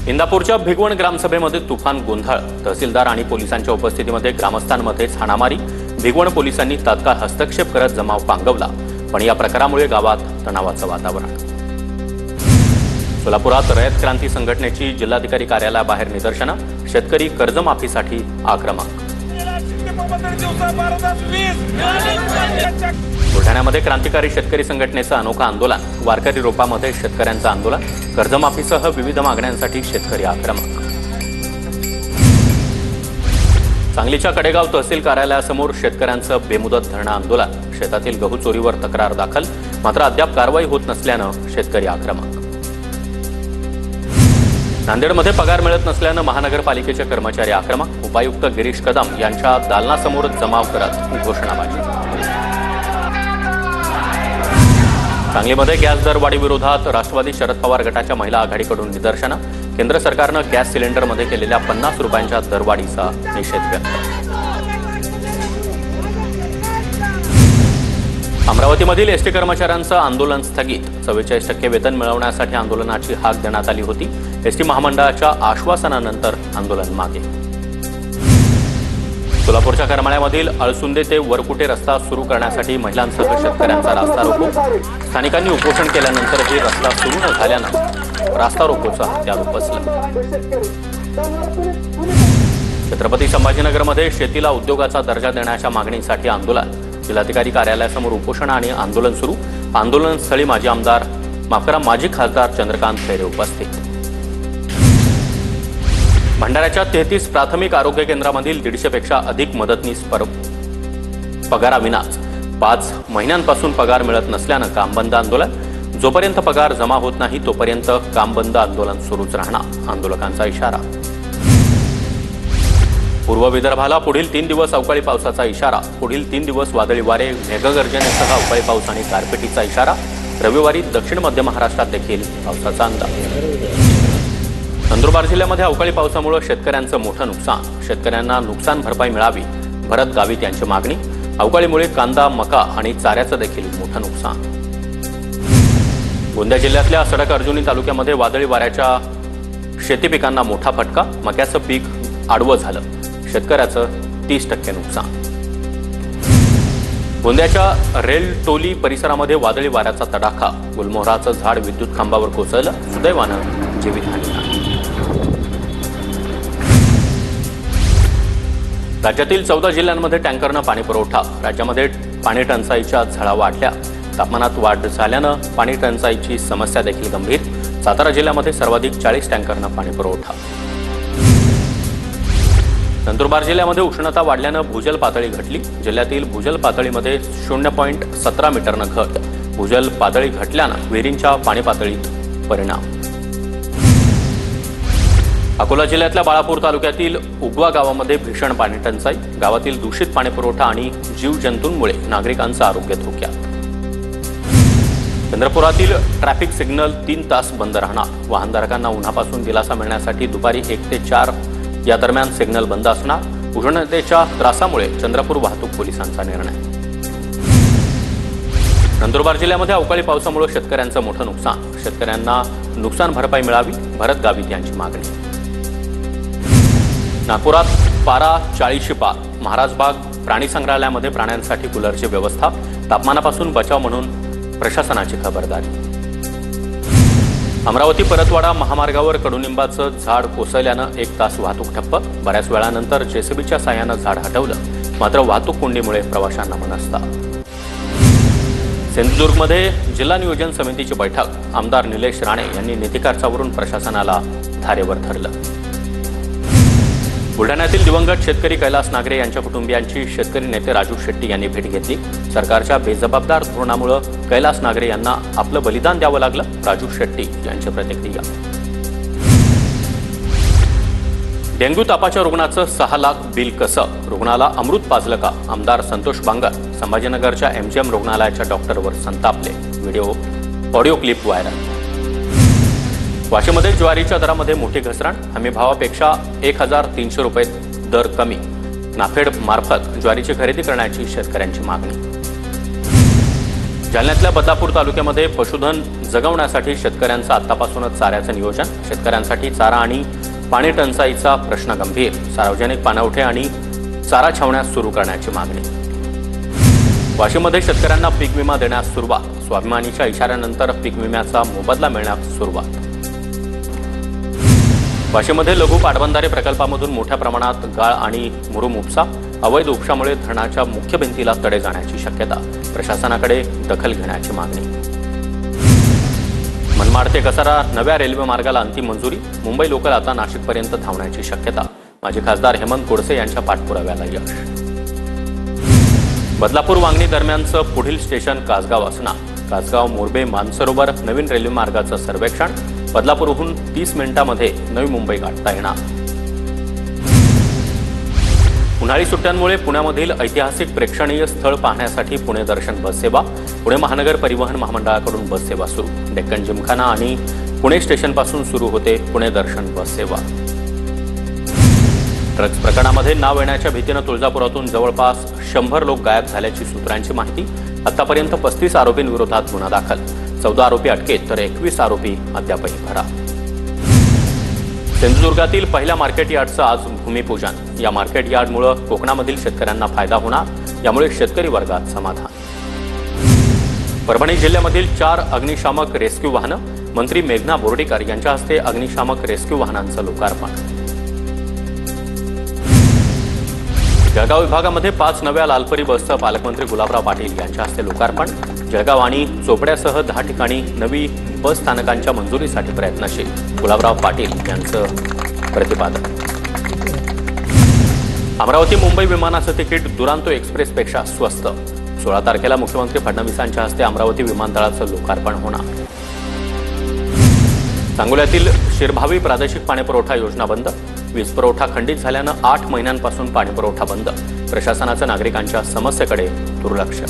इंदापूरच्या भिगवण ग्रामसभेमध्ये तुफान गोंधळ, तहसीलदार आणि पोलिसांच्या उपस्थितीमध्ये ग्रामस्थांमध्येच हाणामारी। भिगवण पोलिसांनी तात्काळ हस्तक्षेप करत जमाव पांगवला, पण या प्रकारामुळे गावात तणावाचं वातावरण। सोलापुरात रयत क्रांती संघटनेची जिल्हाधिकारी कार्यालयाबाहेर निदर्शनं, शेतकरी कर्जमाफीसाठी आक्रमक। बुलढाण्यामध्ये क्रांतिकारी शेतकरी संघटनेचं अनोखं आंदोलन, वारकरी रोपामध्ये शेतकऱ्यांचं आंदोलन, कर्जमाफीसह विविध मागण्यांसाठी शेतकरी आक्रमक। सांगलीच्या कडेगाव तहसील कार्यालयासमोर शेतकऱ्यांचं बेमुदत धरणं आंदोलन, शेतातील गहू चोरीवर तक्रार दाखल, मात्र अद्याप कारवाई होत नसल्यानं शेतकरी आक्रमक। नांदेडमध्ये पगार मिळत नसल्यानं महानगरपालिकेचे कर्मचारी आक्रमक, उपायुक्त गिरीश कदम यांच्या दालनासमोर जमाव करत घोषणाबाजी। सांगलीमध्ये गॅस दरवाढी विरोधात राष्ट्रवादी शरद पवार गटाच्या महिला आघाडीकडून निदर्शनं, केंद्र सरकारनं गॅस सिलेंडरमध्ये केलेल्या 50 रुपयांच्या दरवाढीचा निषेध व्यक्त। अमरावतीमधील एसटी कर्मचाऱ्यांचं आंदोलन स्थगित, 44% वेतन मिळवण्यासाठी आंदोलनाची हाक देण्यात आली होती। एसटी महामंडळाच्या आश्वासनानंतर आंदोलन मागे। सोलापूरच्या करमाळ्यामधील अळसुंदे ते वरकुटे रस्ता सुरू करण्यासाठी महिलांसह शेतकऱ्यांचा रास्ता रोको, स्थानिकांनी उपोषण केल्यानंतरही रस्ता सुरू न झाल्यानं रास्ता रोकोचं हत्यार उपसलं। छत्रपती संभाजीनगरमध्ये शेतीला उद्योगाचा दर्जा देण्याच्या मागणीसाठी आंदोलन, जिल्हाधिकारी कार्यालयासमोर उपोषण आणि आंदोलन सुरू। आंदोलनस्थळी माजी खासदार चंद्रकांत खैरे उपस्थित। भंडाऱ्याच्या 33 प्राथमिक आरोग्य केंद्रामधील 150 पेक्षा अधिक मदतनीस पगाराविनाच 5 महिन्यांपासून पगार मिळत नसल्यानं काम बंद आंदोलन। जोपर्यंत पगार जमा होत नाही तोपर्यंत काम बंद आंदोलन सुरूच राहणार, आंदोलकांचा इशारा। पूर्व विदर्भाला पुढील 3 दिवस अवकाळी पावसाचा इशारा, पुढील 3 दिवस वादळी वारे, मेघगर्जनेसह अवकाळी पाऊस आणि गारपिटीचा इशारा। रविवारी दक्षिण मध्य महाराष्ट्रात देखील पावसाचा अंदाज। नंदुरबार जिल्ह्यामध्ये अवकाळी पावसामुळे शेतकऱ्यांचं मोठं नुकसान, शेतकऱ्यांना नुकसान भरपाई मिळावी, भरत गावित यांची मागणी। अवकाळीमुळे कांदा, मका आणि चाऱ्याचं देखील मोठं नुकसान। गोंदिया जिल्ह्यातल्या सडक अर्जुनी तालुक्यामध्ये वादळी वाऱ्याच्या शेती पिकांना मोठा फटका, मक्याचं पीक आडवं झालं, शेतकऱ्याचं 30% नुकसान। गोंदियाच्या रेलटोली परिसरामध्ये वादळी वाऱ्याचा तडाखा, गुलमोहराचं झाड विद्युत खांबावर कोसळलं, सुदैवानं जीवितहानी नाही। राज्यातील 14 जिल्ह्यांमध्ये टँकरनं पाणी पुरवठा, राज्यामध्ये पाणी टंचाईच्या झळा वाढल्या, तापमानात वाढ झाल्यानं पाणी टंचाईची समस्या देखील गंभीर। सातारा जिल्ह्यामध्ये सर्वाधिक 40 टँकरनं पाणी पुरवठा। नंदुरबार जिल्ह्यामध्ये उष्णता वाढल्यानं भूजल पातळी घटली, जिल्ह्यातील भूजल पातळीमध्ये 0.17 मीटरनं घट, भूजल पातळी घटल्यानं विहिरींच्या पाणी पातळीत परिणाम। अकोला जिल्ह्यातल्या बाळापूर तालुक्यातील उगवा गावामध्ये भीषण पाणी टंचाई, गावातील दूषित पाणीपुरवठा आणि जीवजंतूंमुळे नागरिकांचं आरोग्य धोक्यात। चंद्रपुरातील ट्रॅफिक सिग्नल 3 तास बंद राहणार, वाहनधारकांना उन्हापासून दिलासा मिळण्यासाठी दुपारी 1 ते 4 या दरम्यान सिग्नल बंद असणार। उष्णतेच्या त्रासामुळे चंद्रपूर वाहतूक पोलिसांचा निर्णय। नंदुरबार जिल्ह्यामध्ये अवकाळी पावसामुळे शेतकऱ्यांचं मोठं नुकसान, शेतकऱ्यांना नुकसान भरपाई मिळावी, भरत गावित यांची मागणी। नागपुरात पारा 40 पार, महाराजबाग प्राणी संग्रहालयामध्ये प्राण्यांसाठी कूलरची व्यवस्था, तापमानापासून बचाव म्हणून प्रशासनाची खबरदारी। अमरावती परतवाडा महामार्गावर कडुनिंबाचं झाड कोसळल्यानं 1 तास वाहतूक ठप्प, बऱ्याच वेळानंतर जेसीबीच्या साहाय्यानं झाड हटवलं, मात्र वाहतूक कोंडीमुळे प्रवाशांना मनस्ता। सिंधुदुर्गमध्ये जिल्हा नियोजन समितीची बैठक, आमदार निलेश राणे यांनी निधी खर्चावरून प्रशासनाला धारेवर धरलं। बुलढाण्यातील दिवंगत शेतकरी कैलास नागरे यांच्या कुटुंबियांची शेतकरी नेते राजू शेट्टी यांनी भेट घेतली। सरकारच्या बेजबाबदार धोरणामुळे कैलास नागरे यांना आपलं बलिदान द्यावं लागलं, राजू शेट्टी यांची प्रतिक्रिया। डेंग्यू तापाच्या रुग्णाचं 6 लाख बिल कसं, रुग्णाला अमृत पाजलं का, आमदार संतोष बांगर संभाजीनगरच्या MGM रुग्णालयाच्या डॉक्टरवर संतापले, ऑडिओ क्लिप व्हायरल। वाशीमध्ये ज्वारीच्या दरामध्ये मोठी घसरण, हमीभावापेक्षा 1300 रुपये दर कमी, नाफेड मार्फत ज्वारीची खरेदी करण्याची शेतकऱ्यांची मागणी। जालन्यातल्या बदलापूर तालुक्यामध्ये पशुधन जगवण्यासाठी शेतकऱ्यांचं आतापासूनच चाऱ्याचं नियोजन. शेतकऱ्यांसाठी चारा आणि पाणी टंचाईचा प्रश्न गंभीर. सार्वजनिक पाणवठे आणि चारा छावण्या सुरू करण्याची मागणी. वाशिममध्ये शेतकऱ्यांना पीक विमा देण्यास सुरुवात. स्वाभिमानीच्या इशाऱ्यानंतर पीक विम्याचा मोबदला मिळण्यास सुरुवात. वाशिममध्ये लघु पाटबंधारे प्रकल्पामधून मोठ्या प्रमाणात गाळ आणि मुरुम उपसा. अवैध उपशामुळे धरणाच्या मुख्य भिंतीला तडे जाण्याची शक्यता. प्रशासनाकडे दखल घेण्याची मागणी. मनमाड ते कसारा नव्या रेल्वे मार्गाला अंतिम मंजुरी. मुंबई लोकल आता नाशिकपर्यंत धावण्याची शक्यता. माजी खासदार हेमंत गोडसे यांच्या पाठपुराव्याला यश. बदलापूर वांगणी दरम्यानचं पुढील स्टेशन कासगाव असणार. कासगाव मोरबे मानसरोवर नवीन रेल्वे मार्गाचं सर्वेक्षण. बदलापूरहून 30 मिनिटांमध्ये नवी मुंबई गाठता येणार. उन्हाळी सुट्ट्यांमुळे पुण्यामधील ऐतिहासिक प्रेक्षणीय स्थळ पाहण्यासाठी पुणे दर्शन बससेवा. पुणे महानगर परिवहन महामंडळाकडून बससेवा सुरू. डेक्कन जिमखाना आणि पुणे स्टेशनपासून सुरू होते पुणे दर्शन बससेवा. ड्रग्ज प्रकरणामध्ये नाव येण्याच्या भीतीनं तुळजापुरातून जवळपास 100 लोक गायब झाल्याची सूत्रांची माहिती. आतापर्यंत 35 आरोपींविरोधात गुन्हा दाखल. 14 आरोपी अटकेत तर 21 आरोपी अद्यापही फरार. सिंधुदुर्गातील पहिल्या मार्केट यार्डचं आज भूमिपूजन. या मार्केट यार्डमुळे कोकणामधील शेतकऱ्यांना फायदा होणार. यामुळे शेतकरी वर्गात समाधान. परभणी जिल्ह्यामधील 4 अग्निशामक रेस्क्यू वाहनं. मंत्री मेघना बोर्डीकर यांच्या हस्ते अग्निशामक रेस्क्यू वाहनांचं लोकार्पण. जळगाव विभागामध्ये 5 नव्या लालपरी बसचं पालकमंत्री गुलाबराव पाटील यांच्या हस्ते लोकार्पण. जळगाव आणि चोपड्यासह 10 ठिकाणी नवी बस स्थानकांच्या मंजुरीसाठी प्रयत्नशील. गुलाबराव पाटील यांचं प्रतिपादन. अमरावती मुंबई विमानाचं तिकीट दुरांतो एक्सप्रेसपेक्षा स्वस्त. 16 तारखेला मुख्यमंत्री फडणवीसांच्या हस्ते अमरावती विमानतळाचं लोकार्पण होणार. सांगोल्यातील शिरभावी प्रादेशिक पाणीपुरवठा योजना बंद. वीज पुरवठा खंडित झाल्यानं 8 महिन्यांपासून पाणीपुरवठा बंद. प्रशासनाचं नागरिकांच्या समस्येकडे दुर्लक्ष.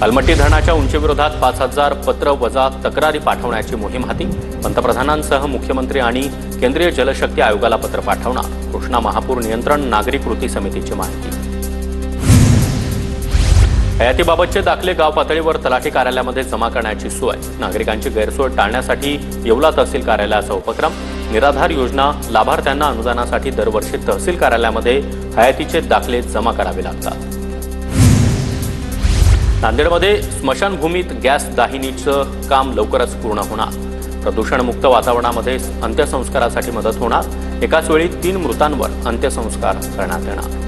अलमट्टी धरणाच्या उंचीविरोधात 5000 पत्र वजा तक्रारी पाठवण्याची मोहीम हाती. पंतप्रधानांसह मुख्यमंत्री आणि केंद्रीय जलशक्ती आयोगाला पत्र पाठवणार. कृष्णा महापूर नियंत्रण नागरी कृती समितीची माहिती. हयातीबाबतचे दाखले गाव पातळीवर तलाठी कार्यालयामध्ये जमा करण्याची सोय. नागरिकांची गैरसोय टाळण्यासाठी येवला तहसील कार्यालयाचा उपक्रम. निराधार योजना लाभार्थ्यांना अनुदानासाठी दरवर्षी तहसील कार्यालयामध्ये हयातीचे दाखले जमा करावे लागतात. नांदेडमध्ये स्मशानभूमीत गॅस दाहिनीचं काम लवकरच पूर्ण होणार. प्रदूषणमुक्त वातावरणामध्ये अंत्यसंस्कारासाठी मदत होणार. एकाच वेळी 3 मृतांवर अंत्यसंस्कार करण्यात येणार.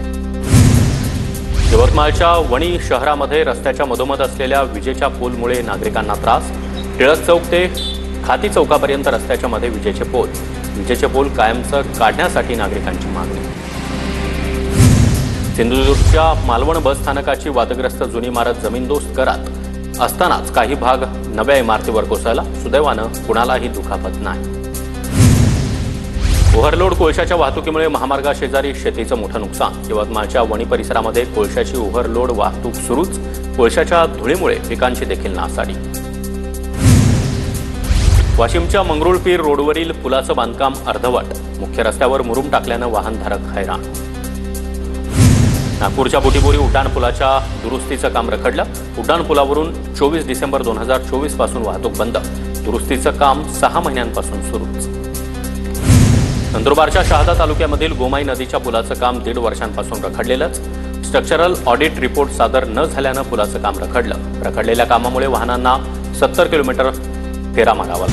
यवतमाळच्या वणी शहरामध्ये रस्त्याच्या मधोमध असलेल्या विजेच्या पोलमुळे नागरिकांना त्रास. टिळक चौक ते खाती चौकापर्यंत रस्त्याच्या मध्ये विजेचे पोल. विजेचे पोल कायमचं काढण्यासाठी नागरिकांची मागणी. सिंधुदुर्गच्या मालवण बस स्थानकाची वादग्रस्त जुनी इमारत जमीनदोस्त करत असतानाच काही भाग नव्या इमारतीवर कोसळला. सुदैवानं कुणालाही दुखापत नाही. ओव्हरलोड कोळशाच्या वाहतुकीमुळे महामार्गाशेजारी शेतीचं मोठं नुकसान. यवतमाळच्या वणी परिसरामध्ये कोळशाची ओव्हरलोड वाहतूक सुरूच. कोळशाच्या धुळीमुळे पिकांची देखील नासाडी. वाशिमच्या मंगरुळपीर रोडवरील पुलाचं बांधकाम अर्धवट. मुख्य रस्त्यावर मुरुम टाकल्यानं वाहनधारक हैराण. नागपूरच्या बुटीबोरी उड्डाणपुलाच्या दुरुस्तीचं काम रखडलं. उड्डाणपुलावरून 24 डिसेंबर 2024 पासून वाहतूक बंद. दुरुस्तीचं काम 6 महिन्यांपासून सुरूच. नंदुरबारच्या शहादा तालुक्यामधील गोमाई नदीच्या पुलाचं काम 1.5 वर्षांपासून रखडलेलंच. स्ट्रक्चरल ऑडिट रिपोर्ट सादर न झाल्यानं पुलाचं काम रखडलं. रखडलेल्या कामामुळे वाहनांना 70 किलोमीटर फेरा मारावा.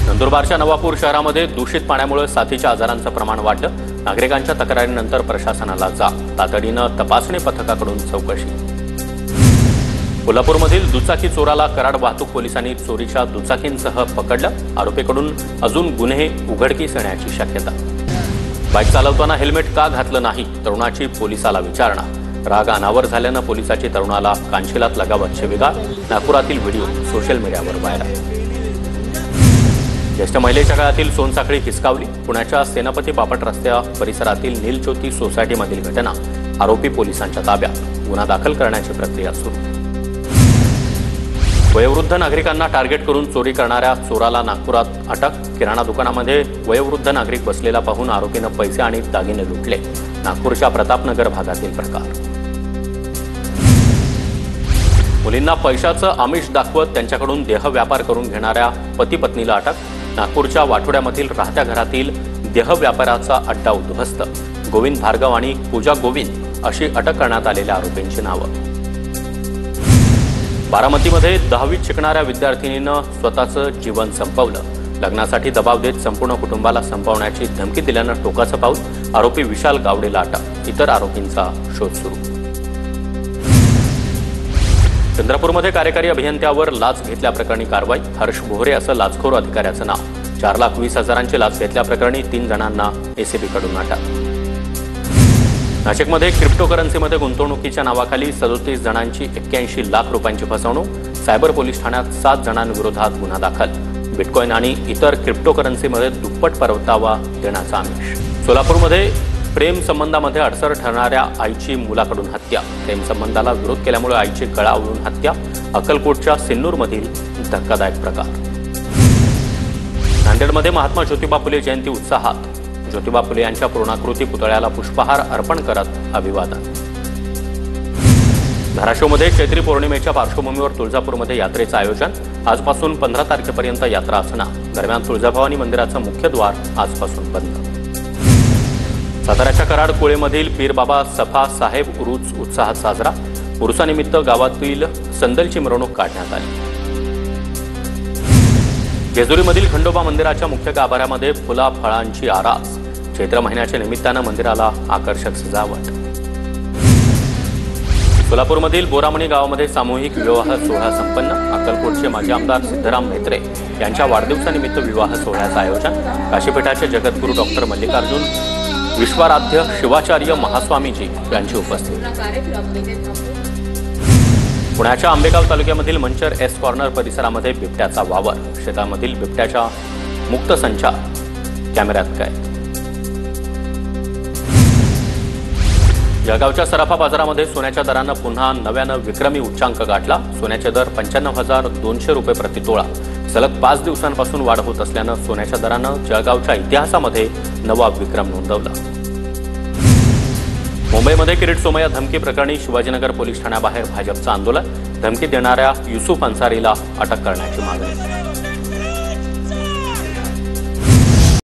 नंदुरबारच्या नवापूर शहरामध्ये दूषित पाण्यामुळे साथीच्या आजारांचं प्रमाण वाढलं. नागरिकांच्या तक्रारीनंतर प्रशासनाला जाग. तातडीनं तपासणी पथकाकडून चौकशी. कोल्हापूरमधील दुचाकी चोराला कराड वाहतूक पोलिसांनी चोरीच्या दुचाकींसह पकडलं. आरोपीकडून अजून गुन्हे उघडकीस येण्याची शक्यता. बाईक चालवताना हेल्मेट का घातलं नाही, तरुणाची पोलिसाला विचारणा. राग अनावर झाल्यानं पोलिसाची तरुणाला कानशिलात लगावत शिवीगाळ. नागपुरातील व्हिडिओ सोशल मीडियावर व्हायरल. ज्येष्ठ महिलेच्या काळातील सोनसाखळी हिसकावली. पुण्याच्या सेनापती बापट रस्त्या परिसरातील नीलज्योती सोसायटीमधील घटना. आरोपी पोलिसांच्या ताब्यात. गुन्हा दाखल करण्याची प्रक्रिया सुरू. वयोवृद्ध नागरिकांना टार्गेट करून चोरी करणाऱ्या चोराला नागपुरात अटक. किराणा दुकानामध्ये वयोवृद्ध नागरिक बसलेला पाहून आरोपीनं पैसे आणि दागिने लुटले. नागपूरच्या प्रतापनगर भागातील प्रकार. मुलींना पैशाचं आमिष दाखवत त्यांच्याकडून देह व्यापार करून घेणाऱ्या पती पत्नीला अटक. नागपूरच्या वाठोड्यामधील राहत्या घरातील देह व्यापाराचा अड्डा उद्ध्वस्त. गोविंद भार्गव आणि पूजा गोविंद अशी अटक करण्यात आलेल्या आरोपींची नावं. बारामतीमध्ये 10वीत शिकणाऱ्या विद्यार्थिनीनं स्वतःचं जीवन संपवलं. लग्नासाठी दबाव देत संपूर्ण कुटुंबाला संपवण्याची धमकी दिल्यानं टोकाचं पाऊल. आरोपी विशाल गावडेला अटक. इतर आरोपींचा शोध सुरू. चंद्रपूरमध्ये कार्यकारी अभियंत्यावर लाच घेतल्याप्रकरणी कारवाई. हर्ष भोरे असं लाचखोर अधिकाऱ्याचं नाव. 4,20,000ची लाच घेतल्याप्रकरणी 3 जणांना एसीबीकडून अटक. नाशिकमध्ये क्रिप्टोकरन्सीमध्ये गुंतवणुकीच्या नावाखाली 37 जणांची 81 लाख रुपयांची फसवणूक. सायबर पोलीस ठाण्यात 7 जणांविरोधात गुन्हा दाखल. बिटकॉइन आणि इतर क्रिप्टोकरन्सीमध्ये दुप्पट परतावा देण्याचा आमिष. सोलापूरमध्ये प्रेम संबंधामध्ये अडसर ठरणाऱ्या आईची मुलाकडून हत्या. प्रेम संबंधाला विरोध केल्यामुळे आईची गळा आवळून हत्या. अक्कलकोटच्या सिन्नूरमधील धक्कादायक प्रकार. नांदेडमध्ये महात्मा ज्योतिबा फुले जयंती उत्साहात. ज्योतिबा फुले यांच्या पूर्णाकृती पुतळ्याला पुष्पहार अर्पण करत अभिवादन. धाराशिवमध्ये चैत्री पौर्णिमेच्या पार्श्वभूमीवर तुळजापूरमध्ये यात्रेचं आयोजन. आजपासून 15 तारखेपर्यंत यात्रा असणार. दरम्यान तुळजाभवानी मंदिराचं मुख्य द्वार आजपासून बंद. साताऱ्याच्या कराड कोळेमधील पीर बाबा सफा साहेब उरूस उत्साहात साजरा. उरुसानिमित्त गावातील संदलची मिरवणूक काढण्यात आली. जेजुरीमधील खंडोबा मंदिराच्या मुख्य गाभाऱ्यामध्ये फुला फळांची आरास. चैत्र महिन्याच्या निमित्तानं मंदिराला आकर्षक सजावट. सोलापूरमधील बोरामणी गावामध्ये सामूहिक विवाह सोहळा संपन्न. अक्कलकोटचे माजी आमदार सिद्धराम म्हेत्रे यांच्या वाढदिवसानिमित्त विवाह सोहळ्याचं आयोजन. काशीपीठाचे जगद्गुरू डॉक्टर मल्लिकार्जुन विश्वाराध्य शिवाचार्य महास्वामीजी यांची उपस्थिती. पुण्याच्या आंबेगाव तालुक्यामधील मंचर एस कॉर्नर परिसरामध्ये बिबट्याचा वावर. शेतामधील बिबट्याच्या मुक्त संचार कॅमेऱ्यात कैद. जळगावच्या सराफा बाजारामध्ये सोन्याच्या दरानं पुन्हा नव्यानं विक्रमी उच्चांक गाठला. सोन्याचे दर 95,200 रुपये प्रतितोळा. सलग 5 दिवसांपासून वाढ होत असल्यानं सोन्याच्या दरानं जळगावच्या इतिहासामध्ये नवा विक्रम नोंदवला. मुंबईमध्ये किरीट सोमय्या धमकी प्रकरणी शिवाजीनगर पोलीस ठाण्याबाहेर भाजपचं आंदोलन. धमकी देणाऱ्या युसुफ अन्सारीला अटक करण्याची मागणी.